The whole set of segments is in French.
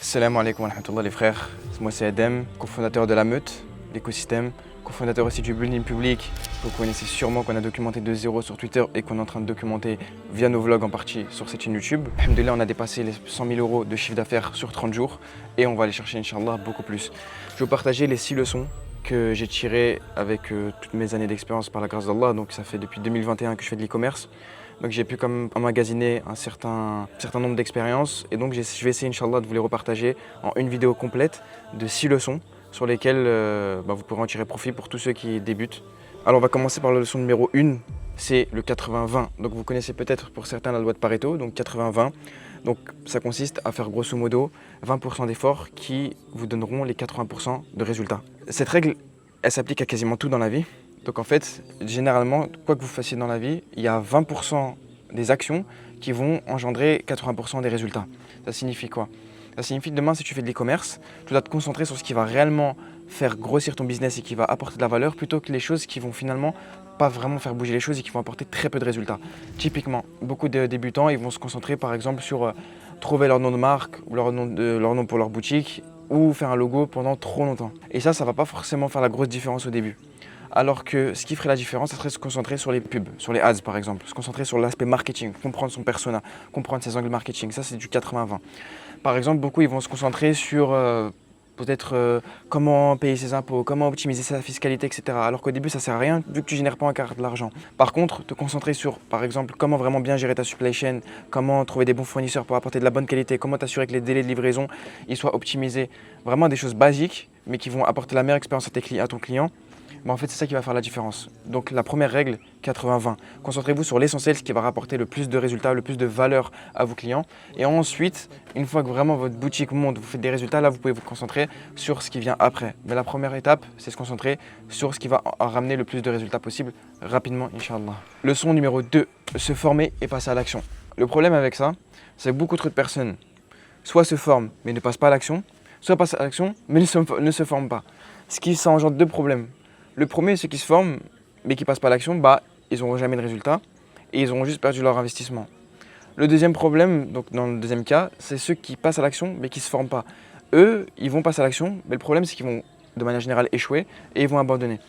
Salam alaikum wa rahmatullah les frères, moi c'est Adem, cofondateur de La Meute, l'écosystème, cofondateur aussi du Building Public, que vous connaissez sûrement, qu'on a documenté de zéro sur Twitter et qu'on est en train de documenter via nos vlogs en partie sur cette chaîne YouTube. Alhamdoulilah, on a dépassé les 100 000 euros de chiffre d'affaires sur 30 jours et on va aller chercher Inch'Allah beaucoup plus. Je vais vous partager les 6 leçons que j'ai tirées avec toutes mes années d'expérience par la grâce d'Allah. Donc ça fait depuis 2021 que je fais de l'e-commerce. Donc j'ai pu comme emmagasiner un certain nombre d'expériences et donc je vais essayer Inch'Allah de vous les repartager en une vidéo complète de 6 leçons sur lesquelles vous pourrez en tirer profit pour tous ceux qui débutent. Alors on va commencer par la leçon numéro 1, c'est le 80-20. Donc vous connaissez peut-être pour certains la loi de Pareto, donc 80-20. Donc ça consiste à faire grosso modo 20% d'efforts qui vous donneront les 80% de résultats. Cette règle, elle s'applique à quasiment tout dans la vie. Donc en fait, généralement, quoi que vous fassiez dans la vie, il y a 20% des actions qui vont engendrer 80% des résultats. Ça signifie quoi? Ça signifie que demain, si tu fais de l'e-commerce, tu dois te concentrer sur ce qui va réellement faire grossir ton business et qui va apporter de la valeur plutôt que les choses qui vont finalement pas vraiment faire bouger les choses et qui vont apporter très peu de résultats. Typiquement, beaucoup de débutants, ils vont se concentrer par exemple sur trouver leur nom de marque ou leur nom pour leur boutique ou faire un logo pendant trop longtemps. Et ça va pas forcément faire la grosse différence au début. Alors que ce qui ferait la différence, ça serait se concentrer sur les pubs, sur les ads par exemple, se concentrer sur l'aspect marketing, comprendre son persona, comprendre ses angles marketing, ça c'est du 80-20. Par exemple, beaucoup ils vont se concentrer sur peut-être comment payer ses impôts, comment optimiser sa fiscalité, etc. Alors qu'au début ça sert à rien vu que tu génères pas encore de l'argent. Par contre, te concentrer sur par exemple comment vraiment bien gérer ta supply chain, comment trouver des bons fournisseurs pour apporter de la bonne qualité, comment t'assurer que les délais de livraison ils soient optimisés, vraiment des choses basiques mais qui vont apporter la meilleure expérience à ton client. En fait, c'est ça qui va faire la différence. Donc la première règle, 80-20. Concentrez-vous sur l'essentiel, ce qui va rapporter le plus de résultats, le plus de valeur à vos clients. Et ensuite, une fois que vraiment votre boutique monte, vous faites des résultats, là vous pouvez vous concentrer sur ce qui vient après. Mais la première étape, c'est se concentrer sur ce qui va ramener le plus de résultats possible rapidement, Inch'Allah. Leçon numéro 2, se former et passer à l'action. Le problème avec ça, c'est que beaucoup trop de personnes soit se forment mais ne passent pas à l'action, soit passent à l'action mais ne se forment pas. Ce qui ça engendre deux problèmes. Le premier, ceux qui se forment mais qui ne passent pas à l'action, ils n'auront jamais de résultat et ils auront juste perdu leur investissement. Le deuxième problème, donc dans le deuxième cas, c'est ceux qui passent à l'action mais qui ne se forment pas. Eux, ils vont passer à l'action, mais le problème c'est qu'ils vont de manière générale échouer et ils vont abandonner.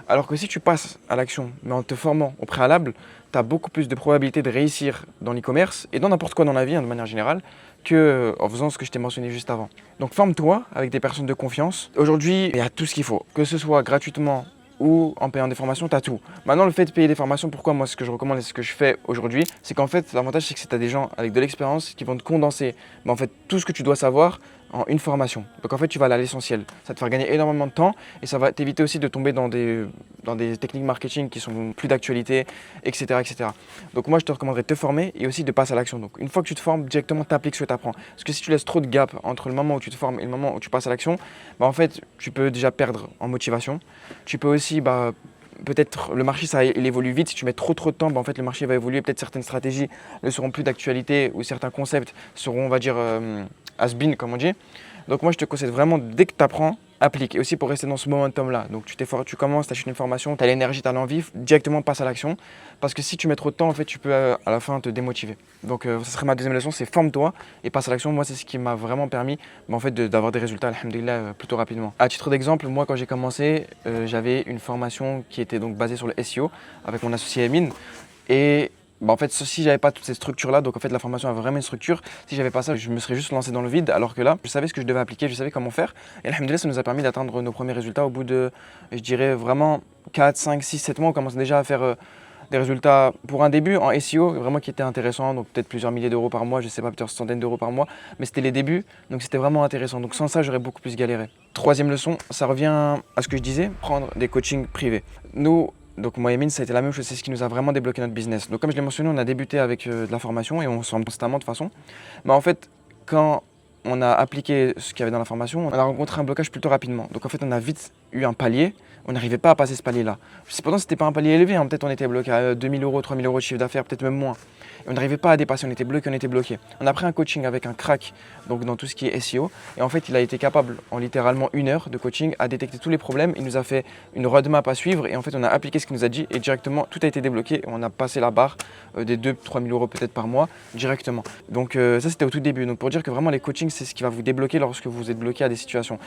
Alors que si tu passes à l'action mais en te formant au préalable, tu as beaucoup plus de probabilité de réussir dans l'e-commerce et dans n'importe quoi dans la vie de manière générale qu'en faisant ce que je t'ai mentionné juste avant. Donc forme-toi avec des personnes de confiance. Aujourd'hui, il y a tout ce qu'il faut, que ce soit gratuitement ou en payant des formations, tu as tout. Maintenant, le fait de payer des formations, pourquoi moi ce que je recommande et ce que je fais aujourd'hui, c'est qu'en fait, l'avantage c'est que tu as des gens avec de l'expérience qui vont te condenser en fait, tout ce que tu dois savoir en une formation. Donc en fait, tu vas aller à l'essentiel. Ça va te faire gagner énormément de temps et ça va t'éviter aussi de tomber dans des techniques marketing qui sont plus d'actualité, etc., etc. Donc moi, je te recommanderais de te former et aussi de passer à l'action. Donc une fois que tu te formes, directement t'appliques ce que tu apprends. Parce que si tu laisses trop de gap entre le moment où tu te formes et le moment où tu passes à l'action, en fait, tu peux déjà perdre en motivation. Tu peux aussi peut-être le marché il évolue vite, si tu mets trop de temps, en fait le marché va évoluer, peut-être certaines stratégies ne seront plus d'actualité ou certains concepts seront, on va dire, has-been comme on dit. Donc moi je te conseille vraiment, dès que tu apprends, applique. Et aussi pour rester dans ce momentum là. Donc tu commences, tu achètes une formation, tu as l'énergie, tu as l'envie, directement passe à l'action. Parce que si tu mets trop de temps, en fait tu peux à la fin te démotiver. Donc ça serait ma deuxième leçon, c'est forme-toi et passe à l'action. Moi c'est ce qui m'a vraiment permis en fait, d'avoir des résultats, alhamdoulilah, plutôt rapidement. À titre d'exemple, moi quand j'ai commencé, j'avais une formation qui était donc basée sur le SEO avec mon associé Amine. Et en fait, si j'avais pas toutes ces structures-là, donc en fait la formation a vraiment une structure, si j'avais pas ça, je me serais juste lancé dans le vide, alors que là, je savais ce que je devais appliquer, je savais comment faire. Et alhamdoulilah, ça nous a permis d'atteindre nos premiers résultats au bout de, je dirais vraiment 4, 5, 6, 7 mois. On commence déjà à faire des résultats pour un début en SEO, vraiment qui étaient intéressants, donc peut-être plusieurs milliers d'euros par mois, je sais pas, peut-être centaines d'euros par mois, mais c'était les débuts, donc c'était vraiment intéressant. Donc sans ça, j'aurais beaucoup plus galéré. Troisième leçon, ça revient à ce que je disais, prendre des coachings privés. Donc moi et Amine, ça a été la même chose, c'est ce qui nous a vraiment débloqué notre business. Donc comme je l'ai mentionné, on a débuté avec de la formation et on se forme constamment de toute façon. Mais en fait, quand on a appliqué ce qu'il y avait dans la formation, on a rencontré un blocage plutôt rapidement. Donc en fait, on a vite eu un palier, on n'arrivait pas à passer ce palier-là. Cependant, ce n'était pas un palier élevé, peut-être on était bloqué à 2 000 euros, 3 000 euros de chiffre d'affaires, peut-être même moins. Et on n'arrivait pas à dépasser, on était bloqué. On a pris un coaching avec un crack donc dans tout ce qui est SEO. Et en fait, il a été capable, en littéralement 1 heure de coaching, à détecter tous les problèmes. Il nous a fait une roadmap à suivre. Et en fait, on a appliqué ce qu'il nous a dit. Et directement, tout a été débloqué. Et on a passé la barre des 2 000 3 000 euros peut-être par mois directement. Donc ça, c'était au tout début. Donc pour dire que vraiment, les coachings, c'est ce qui va vous débloquer lorsque vous êtes bloqué à des situations.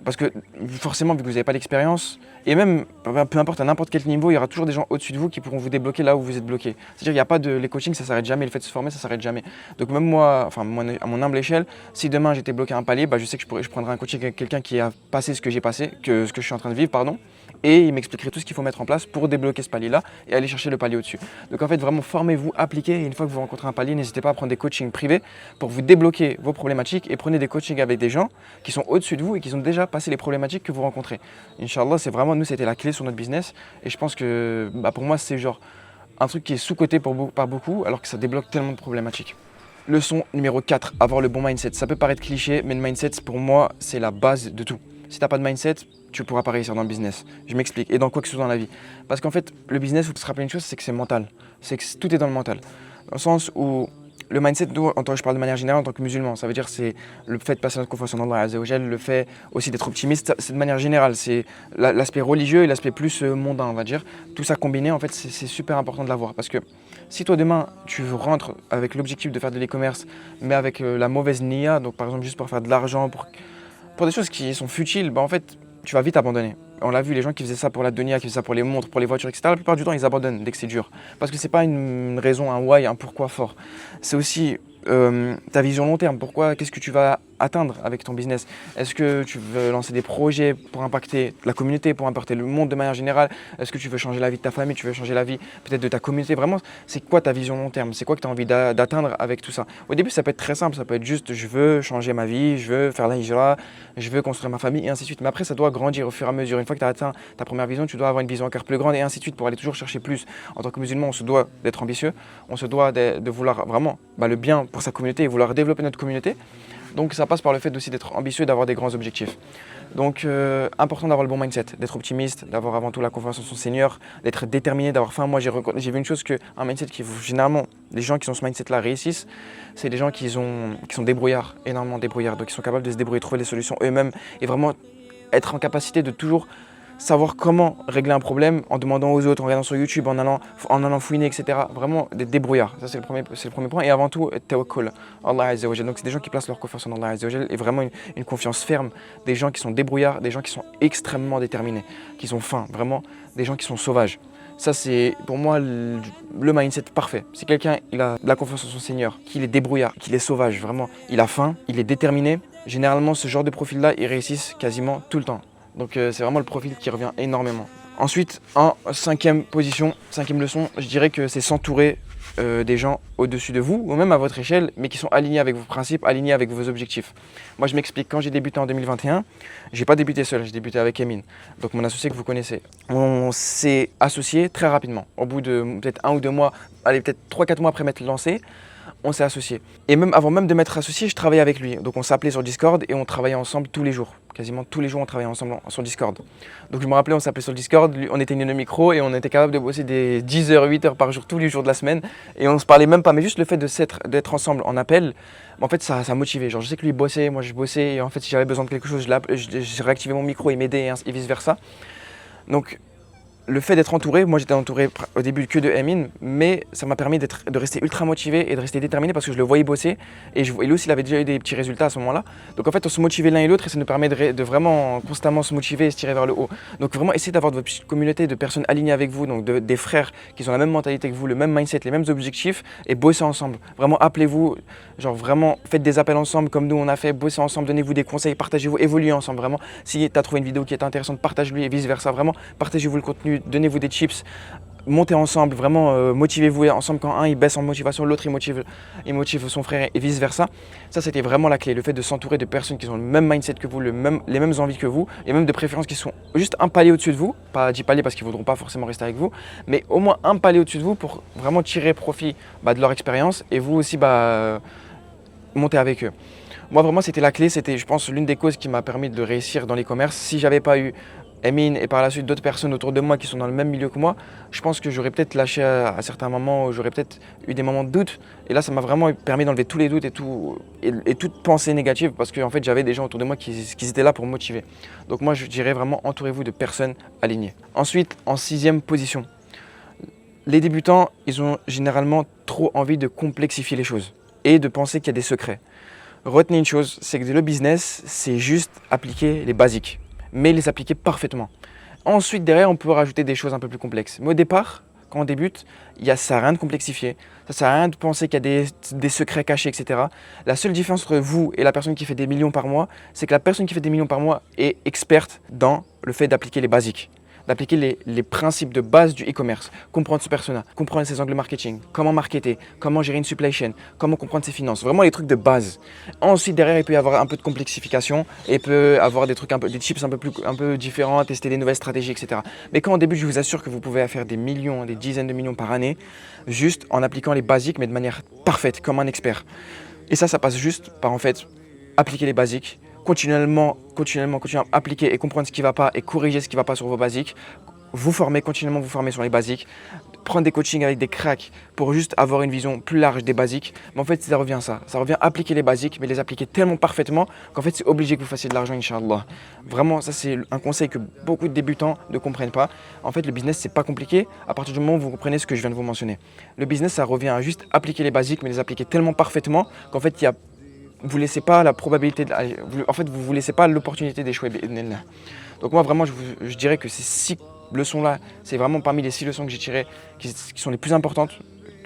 Parce que forcément, vu que vous n'avez pas d'expérience, et même, peu importe, à n'importe quel niveau, il y aura toujours des gens au-dessus de vous qui pourront vous débloquer là où vous êtes bloqué. C'est-à-dire qu'il n'y a pas de... Les coachings, ça s'arrête jamais, le fait de se former, ça s'arrête jamais. Donc même moi, enfin, à mon humble échelle, si demain j'étais bloqué à un palier, je sais que je prendrais un coaching avec quelqu'un qui a passé ce que j'ai passé, ce que je suis en train de vivre, pardon, et il m'expliquerait tout ce qu'il faut mettre en place pour débloquer ce palier-là et aller chercher le palier au-dessus. Donc en fait, vraiment formez-vous, appliquez, et une fois que vous rencontrez un palier, n'hésitez pas à prendre des coachings privés pour vous débloquer vos problématiques et prenez des coachings avec des gens qui sont au-dessus de vous et qui ont déjà passé les problématiques que vous rencontrez. Inch'Allah, c'est vraiment, nous, c'était la clé sur notre business et je pense que pour moi, c'est genre un truc qui est sous-coté par beaucoup alors que ça débloque tellement de problématiques. Leçon numéro 4, avoir le bon mindset. Ça peut paraître cliché, mais le mindset, pour moi, c'est la base de tout. Si tu n'as pas de mindset, tu ne pourras pas réussir dans le business. Je m'explique. Et dans quoi que ce soit dans la vie. Parce qu'en fait, le business, il faut se rappeler une chose, c'est que c'est mental. C'est que tout est dans le mental. Dans le sens où le mindset, je parle de manière générale en tant que musulman, ça veut dire c'est le fait de passer notre confiance en Allah Azza wa Jal, le fait aussi d'être optimiste, c'est de manière générale, c'est l'aspect religieux et l'aspect plus mondain, on va dire. Tout ça combiné, en fait, c'est super important de l'avoir. Parce que si toi demain, tu rentres avec l'objectif de faire de l'e-commerce, mais avec la mauvaise niya, donc par exemple juste pour faire de l'argent, pour des choses qui sont futiles, en fait, tu vas vite abandonner. On l'a vu, les gens qui faisaient ça pour la dunya, qui faisaient ça pour les montres, pour les voitures, etc., la plupart du temps, ils abandonnent dès que c'est dur. Parce que c'est pas une raison, un why, un pourquoi fort. C'est aussi ta vision long terme. Pourquoi, qu'est-ce que tu vas atteindre avec ton business? Est-ce que tu veux lancer des projets pour impacter la communauté, pour impacter le monde de manière générale? Est-ce que tu veux changer la vie de ta famille? Tu veux changer la vie peut-être de ta communauté? Vraiment, c'est quoi ta vision long terme? C'est quoi que tu as envie d'atteindre avec tout ça? Au début, ça peut être très simple. Ça peut être juste, je veux changer ma vie, je veux faire la hijra, je veux construire ma famille et ainsi de suite. Mais après, ça doit grandir au fur et à mesure. Une fois que tu as atteint ta première vision, tu dois avoir une vision encore plus grande et ainsi de suite pour aller toujours chercher plus. En tant que musulman, on se doit d'être ambitieux. On se doit de vouloir vraiment le bien pour sa communauté et vouloir développer notre communauté. Donc ça passe par le fait aussi d'être ambitieux et d'avoir des grands objectifs. Donc important d'avoir le bon mindset, d'être optimiste, d'avoir avant tout la confiance en son Seigneur, d'être déterminé, d'avoir faim. Moi j'ai vu une chose, un mindset qui généralement, les gens qui ont ce mindset là réussissent, c'est des gens qui sont débrouillards, énormément débrouillards, donc ils sont capables de se débrouiller, trouver des solutions eux-mêmes et vraiment être en capacité de toujours savoir comment régler un problème en demandant aux autres, en regardant sur YouTube, en allant fouiner, etc. Vraiment des débrouillards, ça c'est le premier point. Et avant tout, tawakkul, Allah Azza wa Jal. Donc c'est des gens qui placent leur confiance en Allah Azza wa Jal et vraiment une confiance ferme, des gens qui sont débrouillards, des gens qui sont extrêmement déterminés, qui sont fins, vraiment des gens qui sont sauvages. Ça c'est pour moi le mindset parfait. Si quelqu'un il a de la confiance en son Seigneur, qu'il est débrouillard, qu'il est sauvage, vraiment, il a faim, il est déterminé, généralement ce genre de profil-là, ils réussissent quasiment tout le temps. Donc c'est vraiment le profil qui revient énormément. Ensuite, en cinquième leçon, je dirais que c'est s'entourer des gens au-dessus de vous, ou même à votre échelle, mais qui sont alignés avec vos principes, alignés avec vos objectifs. Moi je m'explique, quand j'ai débuté en 2021, j'ai pas débuté seul, j'ai débuté avec Emin, donc mon associé que vous connaissez. On s'est associés très rapidement, au bout de peut-être 1 ou 2 mois, allez peut-être 3-4 mois après m'être lancé, on s'est associés. Et même avant même de m'être associé, je travaillais avec lui. Donc on s'appelait sur Discord et on travaillait ensemble tous les jours. Quasiment tous les jours, on travaillait ensemble sur Discord. Donc je me rappelais, on s'appelait sur Discord, on éteignait le micro et on était capable de bosser des 10 heures, 8 heures par jour, tous les jours de la semaine. Et on se parlait même pas, mais juste le fait d'être ensemble en appel, en fait ça motivait. Genre je sais que lui bossait, moi je bossais et en fait si j'avais besoin de quelque chose, je réactivais mon micro, il m'aidait et vice versa. Donc le fait d'être entouré, moi j'étais entouré au début que de Emin, mais ça m'a permis de rester ultra motivé et de rester déterminé parce que je le voyais bosser et lui aussi il avait déjà eu des petits résultats à ce moment-là. Donc en fait on se motivait l'un et l'autre et ça nous permet de vraiment constamment se motiver et se tirer vers le haut. Donc vraiment essayez d'avoir votre petite communauté de personnes alignées avec vous, donc des frères qui ont la même mentalité que vous, le même mindset, les mêmes objectifs et bossez ensemble. Vraiment appelez-vous, genre vraiment faites des appels ensemble comme nous on a fait, bossez ensemble, donnez-vous des conseils, partagez-vous, évoluez ensemble vraiment. Si tu as trouvé une vidéo qui est intéressante, partage-lui et vice versa, vraiment partagez-vous le contenu. Donnez-vous des chips, montez ensemble, vraiment motivez-vous ensemble. Quand un il baisse en motivation, l'autre il motive son frère et vice versa. Ça c'était vraiment la clé, le fait de s'entourer de personnes qui ont le même mindset que vous, les mêmes envies que vous et même de préférence qui sont juste un palier au-dessus de vous, pas 10 paliers parce qu'ils ne voudront pas forcément rester avec vous, mais au moins un palier au-dessus de vous pour vraiment tirer profit de leur expérience et vous aussi monter avec eux. Moi vraiment c'était la clé, c'était je pense l'une des causes qui m'a permis de réussir dans l'e-commerce. Si j'avais pas eu Emin et par la suite d'autres personnes autour de moi qui sont dans le même milieu que moi, je pense que j'aurais peut-être lâché à certains moments, j'aurais peut-être eu des moments de doute. Et là, ça m'a vraiment permis d'enlever tous les doutes et toute pensée négative parce qu'en fait, j'avais des gens autour de moi qui étaient là pour me motiver. Donc moi, je dirais vraiment entourez-vous de personnes alignées. Ensuite, en 6e position, les débutants, ils ont généralement trop envie de complexifier les choses et de penser qu'il y a des secrets. Retenez une chose, c'est que le business, c'est juste appliquer les basiques, mais les appliquer parfaitement. Ensuite, derrière, on peut rajouter des choses un peu plus complexes. Mais au départ, quand on débute, ça ne sert à rien de complexifier. Ça ne sert à rien de penser qu'il y a des secrets cachés, etc. La seule différence entre vous et la personne qui fait des millions par mois, c'est que la personne qui fait des millions par mois est experte dans le fait d'appliquer les basiques, d'appliquer les principes de base du e-commerce, comprendre ce persona, comprendre ses angles marketing, comment marketer, comment gérer une supply chain, comment comprendre ses finances, vraiment les trucs de base. Ensuite, derrière, il peut y avoir un peu de complexification et il peut avoir des trucs des chips un peu différents, tester des nouvelles stratégies, etc. Mais quand on débute, je vous assure que vous pouvez faire des millions, des dizaines de millions par année, juste en appliquant les basiques, mais de manière parfaite, comme un expert. Et ça passe juste par en fait appliquer les basiques, continuellement appliquer et comprendre ce qui ne va pas et corriger ce qui ne va pas sur vos basiques, continuellement vous former sur les basiques, prendre des coachings avec des cracks pour juste avoir une vision plus large des basiques. Mais en fait, ça revient à ça. Ça revient à appliquer les basiques, mais les appliquer tellement parfaitement qu'en fait, c'est obligé que vous fassiez de l'argent, Inch'Allah. Vraiment, ça, c'est un conseil que beaucoup de débutants ne comprennent pas. En fait, le business, c'est pas compliqué à partir du moment où vous comprenez ce que je viens de vous mentionner. Le business, ça revient à juste appliquer les basiques, mais les appliquer tellement parfaitement qu'en fait, vous ne laissez pas la probabilité, vous laissez pas l'opportunité d'échouer. Donc moi, vraiment, je dirais que ces 6 leçons-là, c'est vraiment parmi les 6 leçons que j'ai tirées qui sont les plus importantes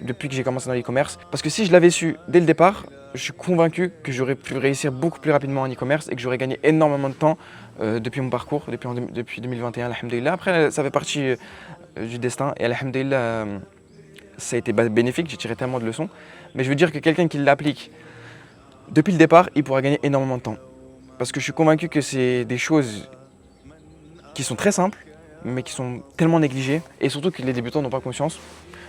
depuis que j'ai commencé dans l'e-commerce. Parce que si je l'avais su dès le départ, je suis convaincu que j'aurais pu réussir beaucoup plus rapidement en e-commerce et que j'aurais gagné énormément de temps depuis mon parcours, depuis 2021, alhamdoulilah. Après, ça fait partie du destin et alhamdoulilah, ça a été bénéfique, j'ai tiré tellement de leçons. Mais je veux dire que quelqu'un qui l'applique depuis le départ, il pourra gagner énormément de temps. Parce que je suis convaincu que c'est des choses qui sont très simples, mais qui sont tellement négligées, et surtout que les débutants n'ont pas conscience.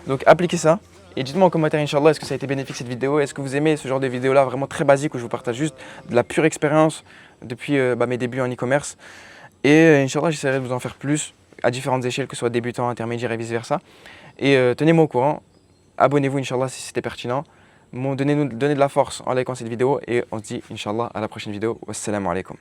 Donc appliquez ça, et dites-moi en commentaire, Inch'Allah, est-ce que ça a été bénéfique cette vidéo? Est-ce que vous aimez ce genre de vidéo-là, vraiment très basique, où je vous partage juste de la pure expérience depuis mes débuts en e-commerce. Et Inch'Allah, j'essaierai de vous en faire plus, à différentes échelles, que ce soit débutant, intermédiaire et vice-versa. Et tenez-moi au courant, abonnez-vous, Inch'Allah, si c'était pertinent. Donnez de la force en likant cette vidéo et on se dit Inch'Allah à la prochaine vidéo. Wassalamu alaikum.